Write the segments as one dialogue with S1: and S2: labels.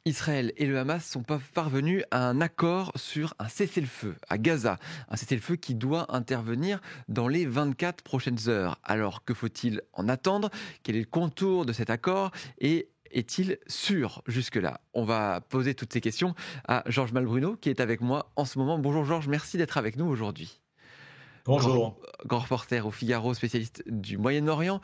S1: Israël et le Hamas sont pas parvenus à un accord sur un cessez-le-feu à Gaza. Un cessez-le-feu qui doit intervenir dans les 24 prochaines heures. Alors, que faut-il en attendre? Quel est le contour de cet accord? Et est-il sûr jusque-là? On va poser toutes ces questions à Georges Malbruno, qui est avec moi en ce moment. Bonjour Georges, merci d'être avec nous aujourd'hui. Grand,
S2: Bonjour.
S1: grand reporter au Figaro, spécialiste du Moyen-Orient.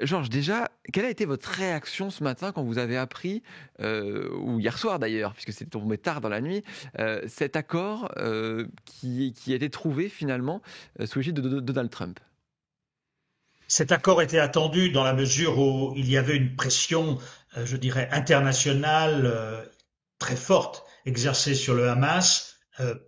S1: Georges, déjà, quelle a été votre réaction ce matin quand vous avez appris, ou hier soir d'ailleurs, puisque c'est tombé tard dans la nuit, cet accord qui a été trouvé finalement sous l'égide de Donald Trump?
S2: Cet accord était attendu dans la mesure où il y avait une pression, je dirais, internationale très forte exercée sur le Hamas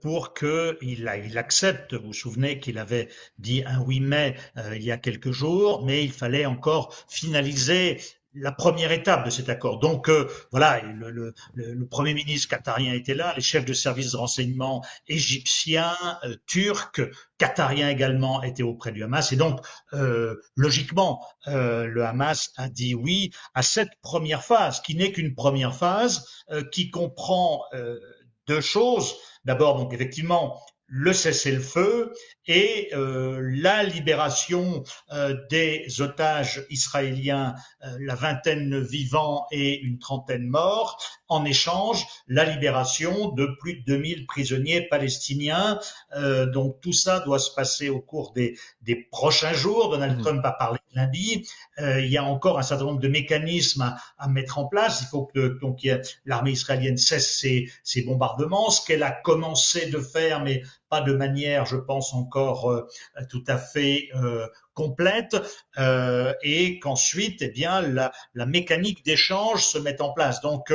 S2: pour qu'il accepte. Vous vous souvenez qu'il avait dit un 8 mai il y a quelques jours, mais il fallait encore finaliser la première étape de cet accord. Donc voilà, le Premier ministre qatarien était là, les chefs de services de renseignement égyptiens, turcs, qatariens également étaient auprès du Hamas. Et donc, logiquement, le Hamas a dit oui à cette première phase, qui n'est qu'une première phase, qui comprend deux choses. D'abord, donc effectivement, le cessez-le-feu et la libération des otages israéliens, la vingtaine vivants et une trentaine morts. En échange, la libération de plus de 2000 prisonniers palestiniens. Donc tout ça doit se passer au cours des prochains jours. Donald
S1: Mhm.
S2: Trump a parlé lundi. Il y a encore un certain nombre de mécanismes à mettre en place. Il faut que donc l'armée israélienne cesse ses bombardements, ce qu'elle a commencé de faire, mais pas de manière, je pense, encore tout à fait complète, et qu'ensuite, eh bien, la mécanique d'échange se mette en place. Donc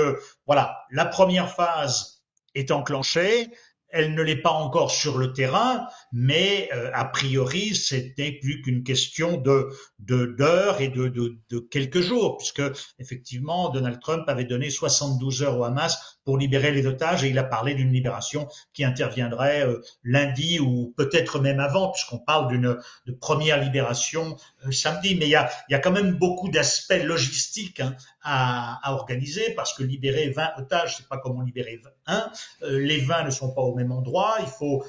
S2: voilà, la première phase est enclenchée. Elle ne l'est pas encore sur le terrain, mais a priori, c'était plus qu'une question d'heures et de quelques jours, puisque effectivement, Donald Trump avait donné 72 heures au Hamas pour libérer les otages et il a parlé d'une libération qui interviendrait lundi ou peut-être même avant, puisqu'on parle de première libération samedi. Mais il y a quand même beaucoup d'aspects logistiques à organiser, parce que libérer 20 otages, c'est pas comme en libérer un. Les 20 ne sont pas au même endroit. Il faut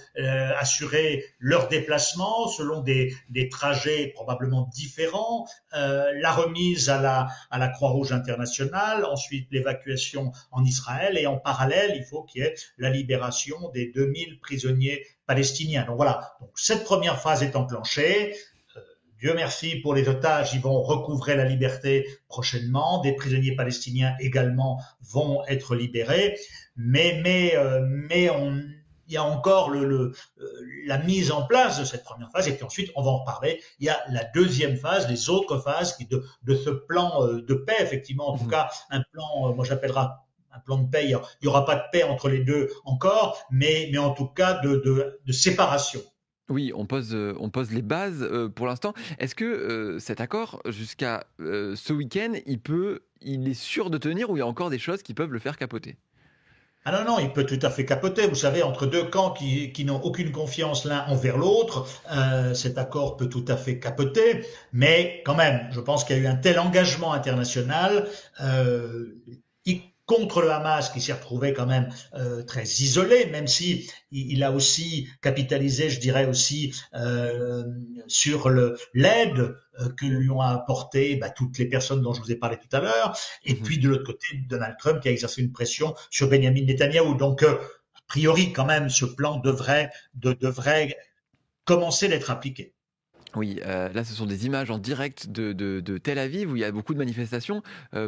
S2: assurer leur déplacement selon des trajets probablement différents, la remise à la Croix-Rouge internationale, ensuite l'évacuation en Israël, et en parallèle, il faut qu'il y ait la libération des 2000 prisonniers palestiniens. Donc voilà, donc cette première phase est enclenchée. Dieu merci pour les otages, ils vont recouvrer la liberté prochainement. Des prisonniers palestiniens également vont être libérés. Mais il y a encore la mise en place de cette première phase. Et puis ensuite, on va en reparler. Il y a la deuxième phase, les autres phases de ce plan de paix, effectivement. En tout
S1: Mhm.
S2: cas, un plan, moi j'appellera un plan de paix. Il n'y aura pas de paix entre les deux encore, mais en tout cas de séparation.
S1: Oui, on pose les bases pour l'instant. Est-ce que cet accord, jusqu'à ce week-end, il est sûr de tenir ou il y a encore des choses qui peuvent le faire capoter?
S2: Ah non, non, il peut tout à fait capoter. Vous savez, entre deux camps qui n'ont aucune confiance l'un envers l'autre, cet accord peut tout à fait capoter. Mais quand même, je pense qu'il y a eu un tel engagement international, euh, contre le Hamas, qui s'est retrouvé quand même très isolé, même si il a aussi capitalisé, je dirais aussi, sur l'aide que lui ont apporté toutes les personnes dont je vous ai parlé tout à l'heure. Et
S1: Mhm.
S2: puis de l'autre côté, Donald Trump qui a exercé une pression sur Benjamin Netanyahou. Donc, a priori, quand même, ce plan devrait commencer d'être appliqué.
S1: Oui, là, ce sont des images en direct de Tel Aviv où il y a beaucoup de manifestations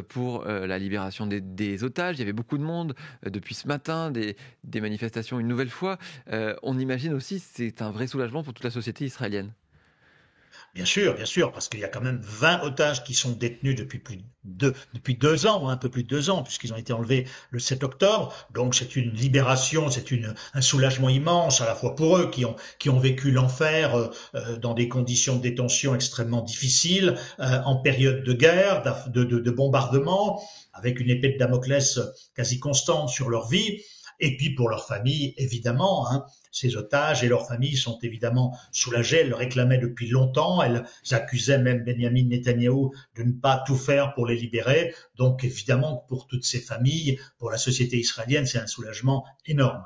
S1: pour la libération des otages. Il y avait beaucoup de monde depuis ce matin, des manifestations une nouvelle fois. On imagine aussi que c'est un vrai soulagement pour toute la société israélienne.
S2: Bien sûr, parce qu'il y a quand même 20 otages qui sont détenus depuis 2 ans, un peu plus de 2 ans, puisqu'ils ont été enlevés le 7 octobre. Donc c'est une libération, un soulagement immense, à la fois pour eux qui ont vécu l'enfer dans des conditions de détention extrêmement difficiles, en période de guerre, de bombardement, avec une épée de Damoclès quasi constante sur leur vie. Et puis pour leurs familles, évidemment, hein, ces otages et leurs familles sont évidemment soulagées. Elles le réclamaient depuis longtemps. Elles accusaient même Benjamin Netanyahou de ne pas tout faire pour les libérer. Donc évidemment, pour toutes ces familles, pour la société israélienne, c'est un soulagement énorme.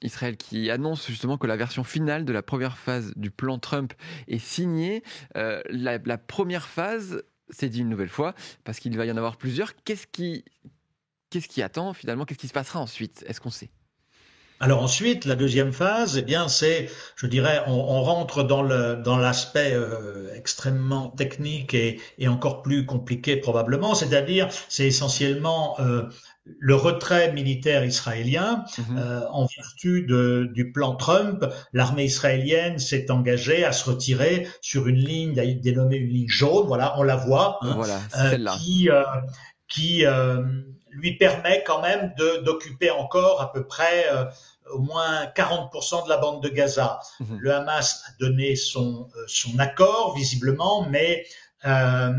S1: Israël qui annonce justement que la version finale de la première phase du plan Trump est signée. La première phase, c'est dit une nouvelle fois, parce qu'il va y en avoir plusieurs. Qu'est-ce qui attend finalement? Qu'est-ce qui se passera ensuite? Est-ce qu'on sait?
S2: Alors ensuite, la deuxième phase, eh bien, c'est, je dirais, on rentre dans l'aspect extrêmement technique et encore plus compliqué probablement, c'est-à-dire, c'est essentiellement le retrait militaire israélien.
S1: Mhm.
S2: En vertu du plan Trump, l'armée israélienne s'est engagée à se retirer sur une ligne dénommée une ligne jaune. Voilà, on la voit, hein,
S1: Voilà, c'est celle-là.
S2: qui lui permet quand même d'occuper encore à peu près au moins 40% de la bande de Gaza.
S1: Mhm.
S2: Le Hamas a donné son accord, visiblement, mais euh,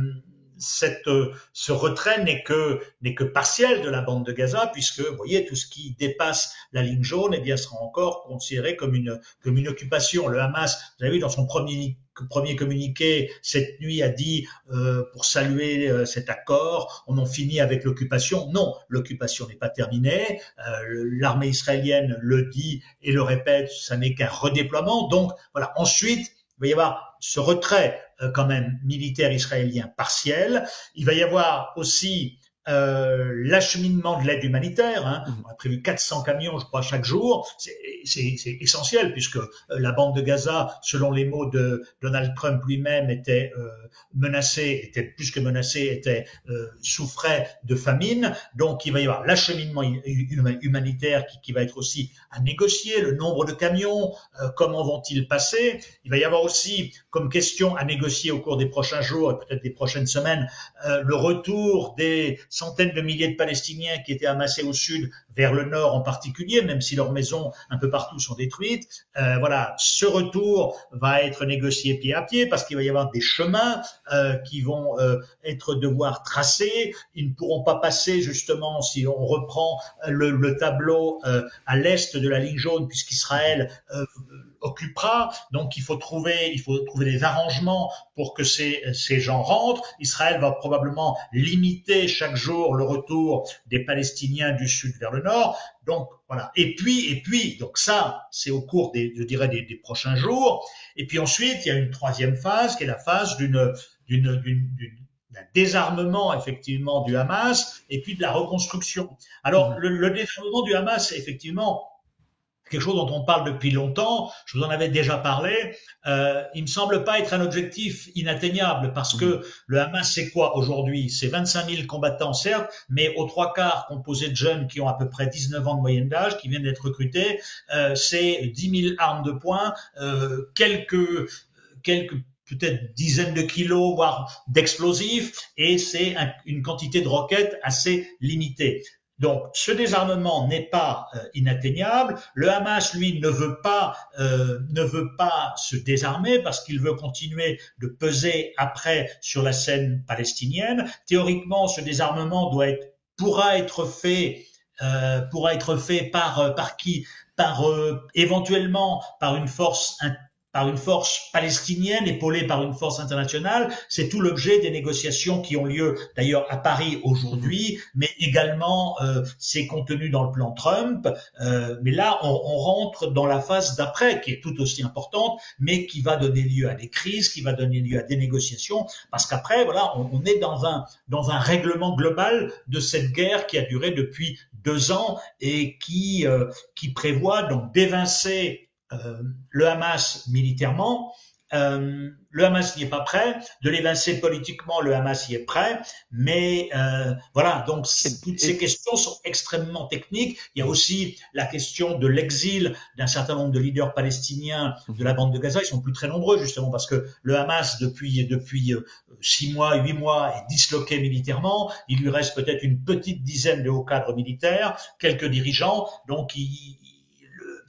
S2: ce retrait n'est que partiel de la bande de Gaza, puisque, vous voyez, tout ce qui dépasse la ligne jaune, eh bien, sera encore considéré comme une occupation. Le Hamas, vous avez vu, dans son premier communiqué cette nuit a dit pour saluer cet accord, on en finit avec l'occupation. Non, l'occupation n'est pas terminée. L'armée israélienne le dit et le répète, ça n'est qu'un redéploiement. Donc voilà. Ensuite, il va y avoir ce retrait quand même militaire israélien partiel. Il va y avoir aussi l'acheminement de l'aide humanitaire. Hein.
S1: Mhm.
S2: On a prévu 400 camions, je crois, chaque jour. C'est essentiel puisque la bande de Gaza, selon les mots de Donald Trump lui-même, était plus que menacée, souffrait de famine. Donc, il va y avoir l'acheminement humanitaire qui va être aussi à négocier, le nombre de camions, comment vont-ils passer. Il va y avoir aussi comme question à négocier au cours des prochains jours et peut-être des prochaines semaines le retour des centaines de milliers de Palestiniens qui étaient amassés au sud vers le nord en particulier, même si leurs maisons un peu partout sont détruites. Voilà, ce retour va être négocié pied à pied parce qu'il va y avoir des chemins qui vont devoir tracés. Ils ne pourront pas passer justement, si on reprend le tableau, à l'est de la ligne jaune, puisqu'Israël occupera. Donc il faut trouver des arrangements pour que ces gens rentrent. Israël va probablement limiter chaque jour le retour des Palestiniens du sud vers le nord. Donc voilà. Et puis, donc ça, c'est au cours des prochains jours. Et puis ensuite, il y a une troisième phase qui est la phase d'un désarmement effectivement du Hamas et puis de la reconstruction. Alors
S1: Mhm.
S2: le désarmement du Hamas, effectivement, quelque chose dont on parle depuis longtemps, je vous en avais déjà parlé, il me semble pas être un objectif inatteignable parce
S1: Mhm.
S2: que le Hamas, c'est quoi aujourd'hui? C'est 25 000 combattants, certes, mais aux trois quarts composés de jeunes qui ont à peu près 19 ans de moyenne d'âge, qui viennent d'être recrutés, c'est 10 000 armes de poing, quelques peut-être dizaines de kilos, voire d'explosifs, et c'est une quantité de roquettes assez limitée. Donc, ce désarmement n'est pas inatteignable. Le Hamas, lui, ne veut pas se désarmer parce qu'il veut continuer de peser après sur la scène palestinienne. Théoriquement, ce désarmement pourra être fait par qui? Éventuellement par une force palestinienne épaulée par une force internationale. C'est tout l'objet des négociations qui ont lieu d'ailleurs à Paris
S1: Mhm.
S2: aujourd'hui, mais également c'est contenu dans le plan Trump. Mais là, on rentre dans la phase d'après qui est tout aussi importante, mais qui va donner lieu à des crises, qui va donner lieu à des négociations, parce qu'après, voilà, on est dans un règlement global de cette guerre qui a duré depuis 2 ans et qui prévoit donc d'évincer le Hamas militairement. Le Hamas n'y est pas prêt, de l'évincer politiquement, le Hamas y est prêt, mais voilà, donc
S1: Et,
S2: toutes ces
S1: et-
S2: questions sont extrêmement techniques. Il y a aussi la question de l'exil d'un certain nombre de leaders palestiniens de
S1: Mhm.
S2: la bande de Gaza. Ils sont plus très nombreux justement parce que le Hamas depuis 6 mois, 8 mois est disloqué militairement. Il lui reste peut-être une petite dizaine de hauts cadres militaires, quelques dirigeants, donc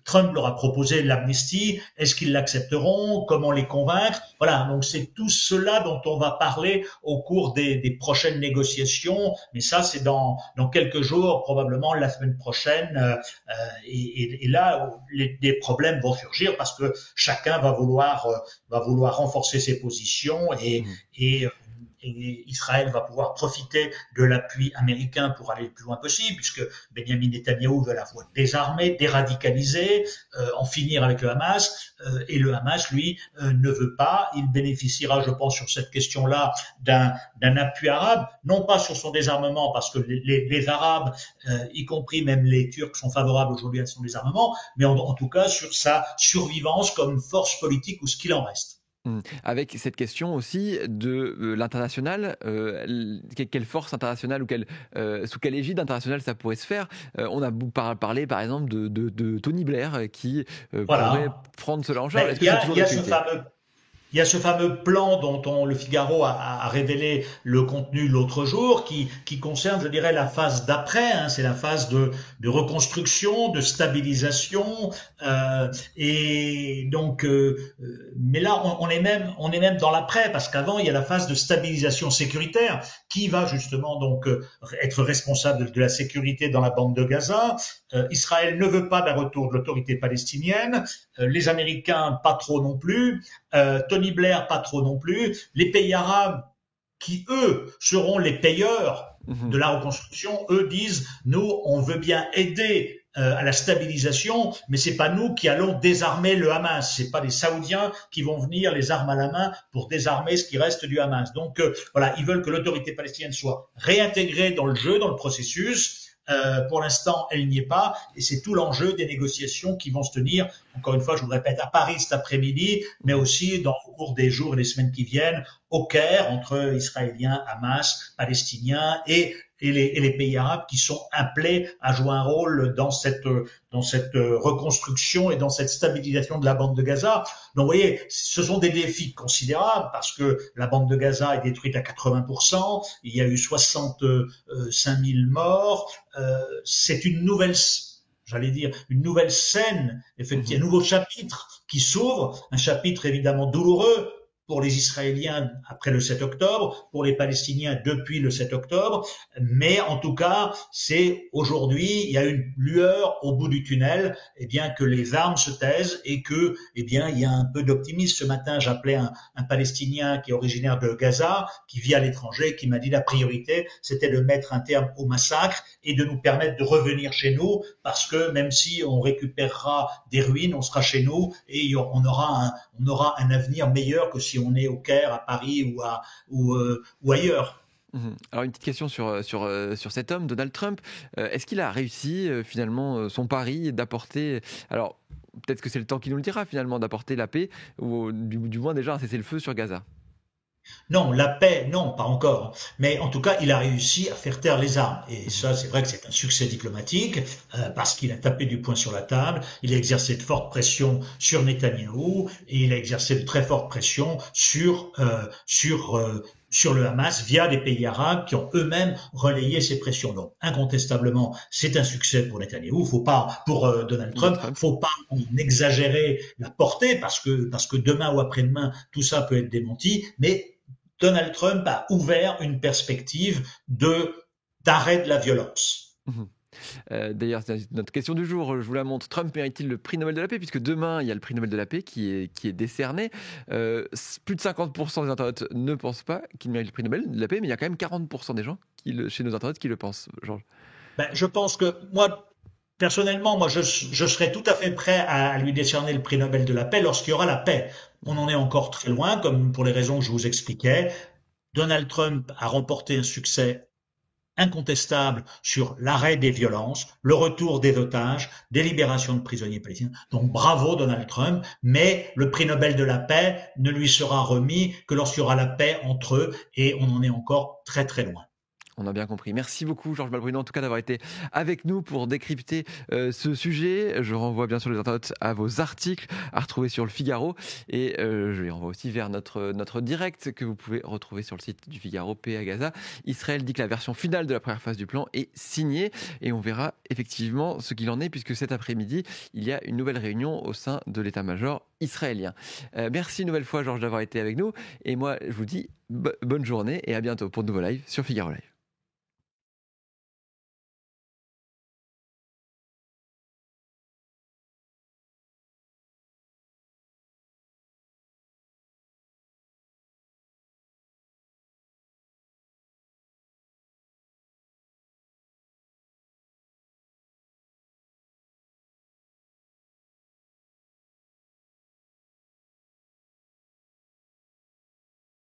S2: Trump leur a proposé l'amnistie. Est-ce qu'ils l'accepteront? Comment les convaincre? Voilà, donc c'est tout cela dont on va parler au cours des prochaines négociations. Mais ça, c'est dans quelques jours, probablement la semaine prochaine. Et là, des problèmes vont surgir parce que chacun va vouloir renforcer ses positions et Israël va pouvoir profiter de l'appui américain pour aller le plus loin possible, puisque Benjamin Netanyahou veut à la fois désarmer, déradicaliser, en finir avec le Hamas, et le Hamas, lui, ne veut pas. Il bénéficiera, je pense, sur cette question-là, d'un appui arabe, non pas sur son désarmement, parce que les Arabes, y compris même les Turcs, sont favorables aujourd'hui à son désarmement, mais en tout cas sur sa survivance comme force politique ou ce qu'il en reste.
S1: Avec cette question aussi de l'international, quelle force internationale ou sous quelle égide internationale ça pourrait se faire. On a parlé par exemple de Tony Blair qui pourrait
S2: Voilà.
S1: prendre cela en charge. Est-ce que
S2: Il y
S1: c'est
S2: a,
S1: toujours
S2: il y a ce
S1: d'actualité?
S2: fameux Il y a ce fameux plan dont le Figaro a révélé le contenu l'autre jour, qui concerne, je dirais, la phase d'après. Hein, c'est la phase de reconstruction, de stabilisation, et donc. Mais là, on est même dans l'après, parce qu'avant, il y a la phase de stabilisation sécuritaire, qui va justement donc être responsable de la sécurité dans la bande de Gaza. Israël ne veut pas d'un retour de l'autorité palestinienne. Les Américains, pas trop non plus. Tony Blair, pas trop non plus. Les pays arabes, qui eux seront les payeurs de la reconstruction, eux disent nous, on veut bien aider à la stabilisation, mais c'est pas nous qui allons désarmer le Hamas. C'est pas les Saoudiens qui vont venir les armes à la main pour désarmer ce qui reste du Hamas. Donc voilà, ils veulent que l'autorité palestinienne soit réintégrée dans le jeu, dans le processus. Pour l'instant, elle n'y est pas, et c'est tout l'enjeu des négociations qui vont se tenir, encore une fois, je vous le répète, à Paris cet après-midi, mais aussi au cours des jours et des semaines qui viennent, au Caire, entre Israéliens, Hamas, Palestiniens et les pays arabes qui sont appelés à jouer un rôle dans cette reconstruction et dans cette stabilisation de la bande de Gaza. Donc, vous voyez, ce sont des défis considérables parce que la bande de Gaza est détruite à 80%, il y a eu 65 000 morts, c'est une nouvelle scène, effectivement, un nouveau chapitre qui s'ouvre, un chapitre évidemment douloureux pour les Israéliens après le 7 octobre, pour les Palestiniens depuis le 7 octobre, mais en tout cas, c'est aujourd'hui, il y a une lueur au bout du tunnel, eh bien que les armes se taisent et que, eh bien, il y a un peu d'optimisme. Ce matin, j'appelais un Palestinien qui est originaire de Gaza, qui vit à l'étranger, qui m'a dit la priorité, c'était de mettre un terme au massacre et de nous permettre de revenir chez nous, parce que même si on récupérera des ruines, on sera chez nous et on aura un avenir meilleur que si on est au Caire, à Paris ou ailleurs.
S1: Alors une petite question sur cet homme, Donald Trump. Est-ce qu'il a réussi finalement son pari d'apporter, alors peut-être que c'est le temps qui nous le dira finalement, d'apporter la paix, ou du moins déjà un cessez-le-feu sur Gaza?
S2: Non, la paix, non, pas encore. Mais en tout cas, il a réussi à faire taire les armes. Et ça, c'est vrai que c'est un succès diplomatique, parce qu'il a tapé du poing sur la table, il a exercé de fortes pressions sur Netanyahou, et il a exercé de très fortes pressions sur le Hamas via les pays arabes qui ont eux-mêmes relayé ces pressions. Donc, incontestablement, c'est un succès pour Netanyahou. Pour Donald Trump, faut pas en exagérer la portée parce que demain ou après-demain, tout ça peut être démenti. Mais Donald Trump a ouvert une perspective d'arrêt de la violence.
S1: D'ailleurs, c'est notre question du jour, je vous la montre. Trump mérite-t-il le prix Nobel de la paix? Puisque demain, il y a le prix Nobel de la paix qui est décerné. Plus de 50% des internautes ne pensent pas qu'il mérite le prix Nobel de la paix, mais il y a quand même 40% des gens chez nos internautes qui le pensent, Georges.
S2: Je pense que personnellement, je serais tout à fait prêt à lui décerner le prix Nobel de la paix lorsqu'il y aura la paix. On en est encore très loin, comme pour les raisons que je vous expliquais. Donald Trump a remporté un succès incontestable sur l'arrêt des violences, le retour des otages, des libérations de prisonniers palestiniens. Donc bravo Donald Trump, mais le prix Nobel de la paix ne lui sera remis que lorsqu'il y aura la paix entre eux, et on en est encore très très loin.
S1: On a bien compris. Merci beaucoup, Georges Balbruno, en tout cas d'avoir été avec nous pour décrypter ce sujet. Je renvoie bien sûr les internautes à vos articles à retrouver sur le Figaro et je les renvoie aussi vers notre direct que vous pouvez retrouver sur le site du Figaro, Paix à Gaza. Israël dit que la version finale de la première phase du plan est signée et on verra effectivement ce qu'il en est puisque cet après-midi, il y a une nouvelle réunion au sein de l'état-major israélien. Merci une nouvelle fois, Georges, d'avoir été avec nous et moi, je vous dis bonne journée et à bientôt pour de nouveaux lives sur Figaro Live.